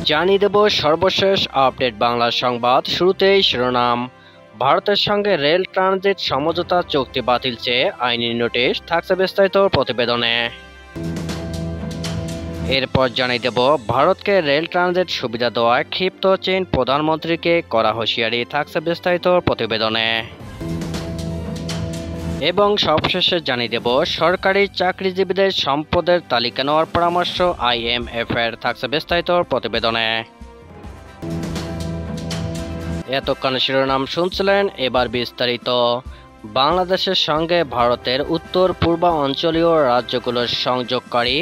জানিয়ে দেব সর্বশেষ আপডেট বাংলা সংবাদ। শুরুতেই শিরোনাম। ভারতের সঙ্গে রেল ট্রানজিট সমঝোতা চুক্তি বাতিল চেয়ে আইনি নোটিশ, থাকছে বিস্তারিত প্রতিবেদনে। এরপর জানিয়ে দেব ভারতকে রেল ট্রানজিট সুবিধা দেওয়ায় ক্ষিপ্ত চীন প্রধানমন্ত্রীকে করা হুঁশিয়ারি, থাকছে বিস্তারিত প্রতিবেদনে। এবং সবশেষে জানিয়ে দেব সরকারি চাকরিজীবীদের সম্পদের তালিকা নেওয়ার পরামর্শ IMF এর, থাকছে বিস্তারিত প্রতিবেদনে। এতক্ষণ শিরোনাম শুনছিলেন, এবার বিস্তারিত। বাংলাদেশের সঙ্গে ভারতের উত্তর পূর্বাঞ্চলীয় রাজ্যগুলোর সংযোগকারী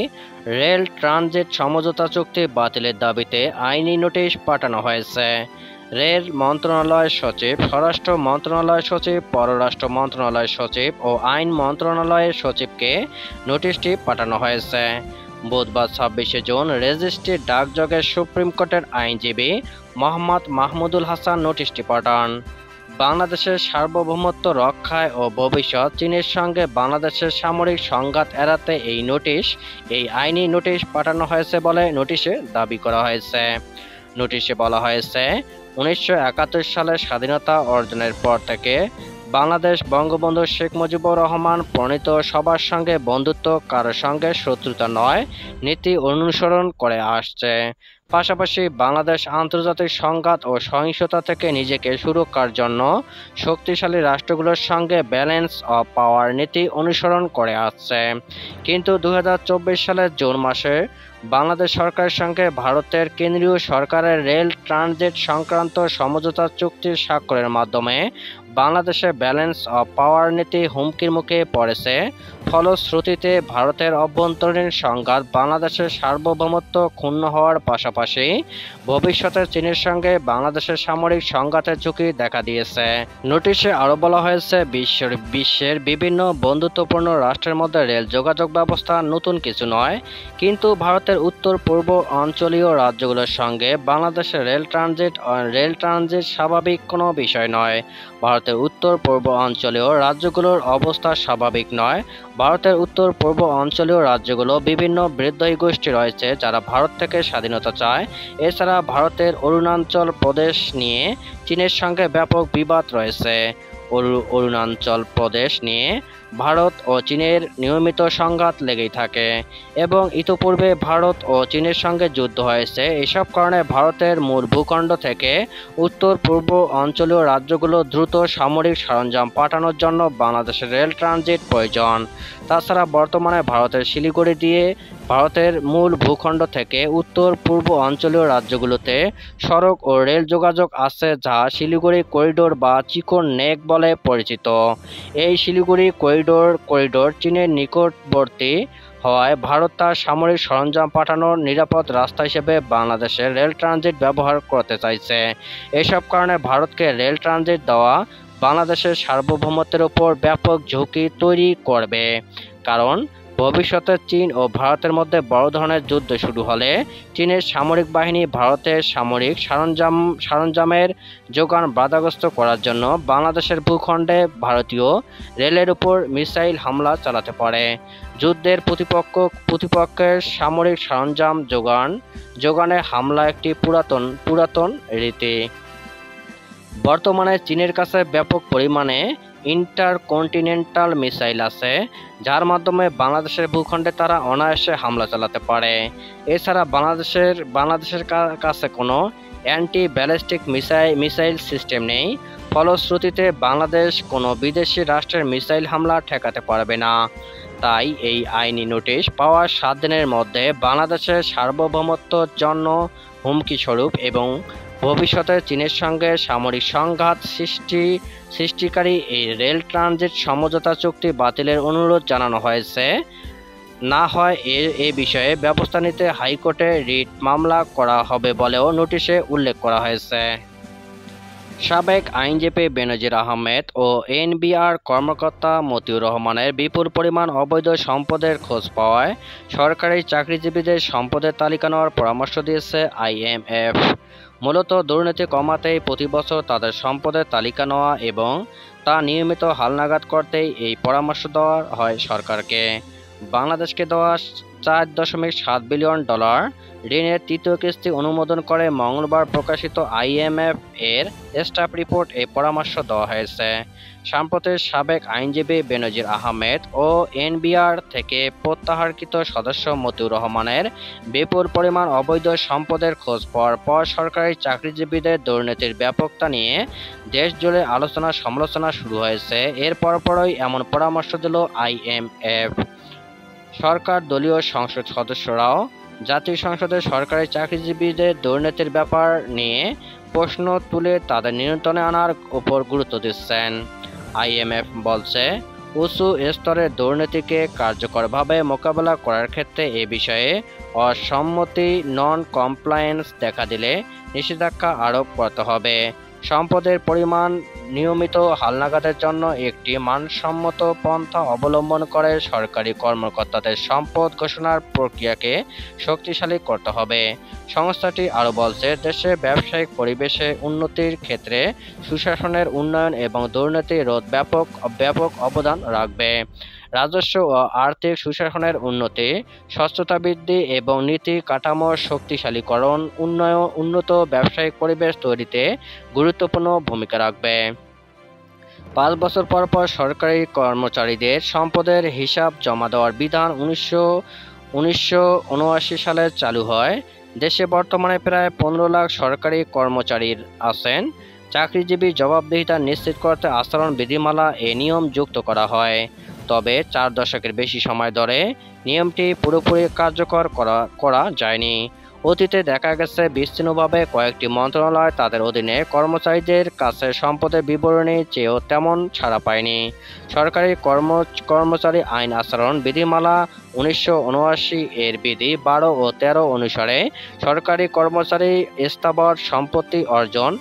রেল ট্রানজিট সমঝোতা চুক্তি বাতিলের দাবিতে আইনি নোটিশ পাঠানো হয়েছে। রেল মন্ত্রণালয় সচিব, স্বরাষ্ট্র মন্ত্রণালয় সচিব, পররাষ্ট্র মন্ত্রণালয় সচিব ও আইন মন্ত্রণালয়ের সচিবকে নোটিশটি পাঠানো হয়েছে। বুধবার 26শে জুন রেজিস্ট্রি ডাকযোগে সুপ্রিম কোর্টের আইনজীবী মোহাম্মদ মাহমুদুল হাসান নোটিশটি পাঠান। বাংলাদেশের সার্বভৌমত্ব রক্ষায় ও ভবিষ্যৎ চীনের সঙ্গে বাংলাদেশের সামরিক সংঘাত এড়াতে এই আইনি নোটিশ পাঠানো হয়েছে বলে নোটিশে দাবি করা হয়েছে। নোটিশে বলা হয়েছে, 1971 সালে স্বাধীনতা অর্জনের পর থেকে বাংলাদেশ বঙ্গবন্ধু শেখ মুজিবুর রহমান প্রণীত সবার সঙ্গে বন্ধুত্ব, কারোর সঙ্গে শত্রুতা নয় নীতি অনুসরণ করে আসছে। পাশাপাশি বাংলাদেশ আন্তর্জাতিক সংঘাত ও সহিংসতা থেকে নিজেকে সুরক্ষার জন্য শক্তিশালী রাষ্ট্রগুলোর সঙ্গে ব্যালেন্স অফ পাওয়ার নীতি অনুসরণ করে আসছে। কিন্তু 2024 সালের জুন মাসে বাংলাদেশ সরকারের সঙ্গে ভারতের কেন্দ্রীয় সরকারের রেল ট্রানজিট সংক্রান্ত সমঝোতা চুক্তি স্বাক্ষরের মাধ্যমে বাংলাদেশের ব্যালেন্স অফ পাওয়ার নীতি হুমকির মুখে পড়েছে। ফলশ্রুতিতে ভারতের অভ্যন্তরীণ সংঘাত, বাংলাদেশের সার্বভৌমত্ব ক্ষুণ্ণ হওয়ার পাশাপাশি ভবিষ্যতে চীনের সঙ্গে বাংলাদেশের সামরিক সংঘাতের ঝুঁকি দেখা দিয়েছে। নোটিশে আরও বলা হয়েছে, বিশ্বের বিভিন্ন বন্ধুত্বপূর্ণ রাষ্ট্রের মধ্যে রেল যোগাযোগ ব্যবস্থা নতুন কিছু নয়, কিন্তু ভারতের উত্তর পূর্ব অঞ্চলীয় রাজ্যগুলোর সঙ্গে বাংলাদেশের রেল ট্রানজিট স্বাভাবিক কোনো বিষয় নয়। ভারতের উত্তর পূর্ব অঞ্চলীয় রাজ্যগুলোর অবস্থা স্বাভাবিক নয়। ভারতের উত্তর পূর্ব অঞ্চলীয় রাজ্যগুলো বিভিন্ন বিদ্রোহী গোষ্ঠী রয়েছে যারা ভারত থেকে স্বাধীনতা চায়। এছাড়া ভারতের অরুণাচল প্রদেশ নিয়ে চীনের সঙ্গে ব্যাপক বিবাদ রয়েছে। অরুণাচল প্রদেশ নিয়ে ভারত ও চীনের নিয়মিত সংঘাত লেগেই থাকে এবং ইতিপূর্বে ভারত ও চীনের সঙ্গে যুদ্ধ হয়েছে। এসব কারণে ভারতের মূল ভূখণ্ড থেকে উত্তর পূর্ব অঞ্চলীয় রাজ্যগুলো দ্রুত সামরিক সরঞ্জাম পাঠানোর জন্য বাংলাদেশের রেল ট্রানজিট প্রয়োজন। তাছাড়া বর্তমানে ভারতের শিলিগুড়ি দিয়ে ভারতের মূল ভূখণ্ড থেকে উত্তর পূর্ব অঞ্চলীয় রাজ্যগুলোতে সড়ক ও রেল যোগাযোগ আছে, যা শিলিগুড়ি করিডোর বা চিকন নেক বলে পরিচিত। এই শিলিগুড়ি করিডোর চীনের নিকটবর্তী হওয়ায় ভারত তার সামরিক সরঞ্জাম পাঠানোর নিরাপদ রাস্তা হিসেবে বাংলাদেশের রেল ট্রানজিট ব্যবহার করতে চাইছে। এসব কারণে ভারতকে রেল ট্রানজিট দেওয়া বাংলাদেশের সার্বভৌমত্বের উপর ব্যাপক ঝুঁকি তৈরি করবে। কারণ ভবিষ্যতে চীন ও ভারতের মধ্যে বড় ধরনের যুদ্ধ শুরু হলে চীনের সামরিক বাহিনী ভারতের সামরিক সরঞ্জামের যোগান বাধাগ্রস্ত করার জন্য বাংলাদেশের ভূখণ্ডে ভারতীয় রেলের উপর মিসাইল হামলা চালাতে পারে। যুদ্ধের প্রতিপক্ষের সামরিক সরঞ্জাম যোগানে হামলা একটি পুরাতন রীতি। বর্তমানে চীনের কাছে ব্যাপক পরিমাণে ইন্টারকন্টিনেন্টাল মিসাইল আছে, যার মাধ্যমে বাংলাদেশের ভূখণ্ডে তারা অনায়াসে হামলা চালাতে পারে। এছাড়া বাংলাদেশের কাছে কোনো অ্যান্টি ব্যালিস্টিক মিসাইল সিস্টেম নেই। ফলশ্রুতিতে বাংলাদেশ কোনো বিদেশি রাষ্ট্রের মিসাইল হামলা ঠেকাতে পারবে না। তাই এই আইনি নোটিশ পাওয়ার 7 দিনের মধ্যে বাংলাদেশের সার্বভৌমত্বের জন্য হুমকি স্বরূপ এবং ভবিষ্যতে চীনের সঙ্গে সামরিক সংঘাত সৃষ্টিকারী এই রেল ট্রানজিট সমঝোতা চুক্তি বাতিলের অনুরোধ জানানো হয়েছে। না হয় এ বিষয়ে ব্যবস্থা নিতে হাইকোর্টে রিট মামলা করা হবে বলেও নোটিশে উল্লেখ করা হয়েছে। সাবেক আইনজীবী বেনজির আহমেদ ও এনবিআর কর্মকর্তা মতিউর রহমানের বিপুল পরিমাণ অবৈধ সম্পদের খোঁজ পাওয়ায় সরকারি চাকরিজীবীদের সম্পদের তালিকা নেওয়ার পরামর্শ দিয়েছে IMF। মূলত দুর্নীতি কমাতেই প্রতি বছর তাদের সম্পদের তালিকা নেওয়া এবং তা নিয়মিত হালনাগাদ করতেই এই পরামর্শ দেওয়া হয় সরকারকে। বাংলাদেশকে দেওয়া $4.7 বিলিয়ন ঋণের তৃতীয় কিস্তি অনুমোদন করে মঙ্গলবার প্রকাশিত IMF এর স্টাফ রিপোর্ট এই পরামর্শ দেওয়া হয়েছে। সম্প্রতি সাবেক আইনজীবী বেনজির আহমেদ ও NBR থেকে প্রত্যাহারকৃত সদস্য মতিউর রহমানের বিপুল পরিমাণ অবৈধ সম্পদের খোঁজ পাওয়ার পর সরকারি চাকরিজীবীদের দুর্নীতির ব্যাপকতা নিয়ে দেশজুড়ে আলোচনা সমালোচনা শুরু হয়েছে। এর পরপরই এমন পরামর্শ দিল IMF। সরকার দলীয় সংসদ সদস্যরাও জাতীয় সংসদে সরকারি চাকরিজীবীদের দুর্নীতির ব্যাপার নিয়ে প্রশ্ন তুলে তাদের নিয়ন্ত্রণে আনার উপর গুরুত্ব দিচ্ছেন। IMF বলছে, উঁচু স্তরের দুর্নীতিকে কার্যকরভাবে মোকাবেলা করার ক্ষেত্রে এ বিষয়ে অসম্মতি নন-কমপ্লায়েন্স দেখা দিলে নিষেধাজ্ঞা আরোপ করতে হবে। সম্পদের পরিমাণ নিয়মিত হালনাগাদের জন্য একটি মানসম্মত পন্থা অবলম্বন করে সরকারি কর্মকর্তাদের সম্পদ ঘোষণার প্রক্রিয়াকে শক্তিশালী করতে হবে। সংস্থাটি আরও বলছে, দেশে ব্যবসায়িক পরিবেশে উন্নতির ক্ষেত্রে সুশাসনের উন্নয়ন এবং দুর্নীতি রোধ ব্যাপক অবদান রাখবে। রাজস্ব ও আর্থিক সুশাসনের উন্নতি, স্বচ্ছতা বৃদ্ধি এবং নীতি কাঠামোর শক্তিশালীকরণ উন্নত ব্যবসায়িক পরিবেশ তৈরিতে গুরুত্বপূর্ণ ভূমিকা রাখবে। 5 বছর পর পর সরকারি কর্মচারীদের সম্পদের হিসাব জমা দেওয়ার বিধান 1979 সালে চালু হয়। দেশে বর্তমানে প্রায় 15 লাখ সরকারি কর্মচারী আছেন। চাকরিজীবী জবাবদিহিতা নিশ্চিত করতে আচরণ বিধিমালা এ নিয়ম যুক্ত করা হয়। তবে 4 দশকের বেশি সময় ধরে নিয়মটি পুরোপুরি কার্যকর করা যায়নি। অতীতে দেখা গেছে বিচ্ছিন্নভাবে কয়েকটি মন্ত্রণালয় তাদের অধীনে কর্মচারীদের কাছে সম্পদের বিবরণী চেয়েও তেমন ছাড়া পায়নি। সরকারি কর্মচারী আইন আচরণ বিধিমালা 1979 এর বিধি 12 ও 13 অনুসারে সরকারি কর্মচারী স্থাবর সম্পত্তি অর্জন,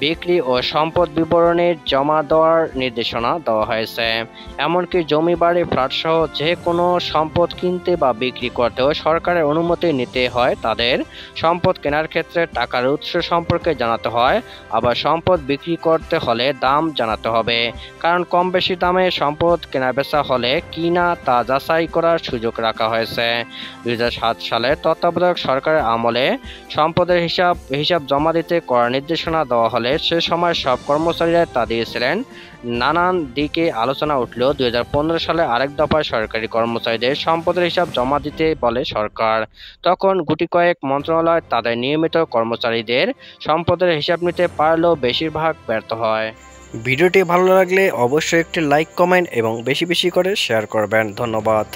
বিক্রি ও সম্পদ বিবরণী জমা দেওয়ার নির্দেশনা দেওয়া হয়েছে। এমনকি জমি বাড়ি ফ্ল্যাটসহ যে কোনো সম্পদ কিনতে বা বিক্রি করতেও সরকারের অনুমতি নিতে হয়। তাদের সম্পদ কেনার ক্ষেত্রে টাকার উৎস সম্পর্কে জানাতে হয়, আবার সম্পদ বিক্রি করতে হলে দাম জানাতে হবে, কারণ কম বেশি দামে সম্পদ কেনাবেচা হলে কিনা তা যাচাই করার সুযোগ রাখা হয়েছে। 2007 সালে তত্ত্বাবধায়ক সরকারের আমলে সম্পদের হিসাব জমা দিতে করার নির্দেশনা দেওয়া হলে সে সময় সব কর্মচারীরা তা দিয়েছিলেন। নানান দিকে আলোচনা উঠলেও 2015 সালে আরেক দফায় সরকারি কর্মচারীদের সম্পদের হিসাব জমা দিতে বলে সরকার। তখন গুটি কয়েক মন্ত্রণালয় তাদের নিয়মিত কর্মচারীদের সম্পদের হিসাব নিতে পারলেও বেশিরভাগ ব্যর্থ হয়। ভিডিওটি ভালো লাগলে অবশ্যই একটি লাইক, কমেন্ট এবং বেশি বেশি করে শেয়ার করবেন। ধন্যবাদ।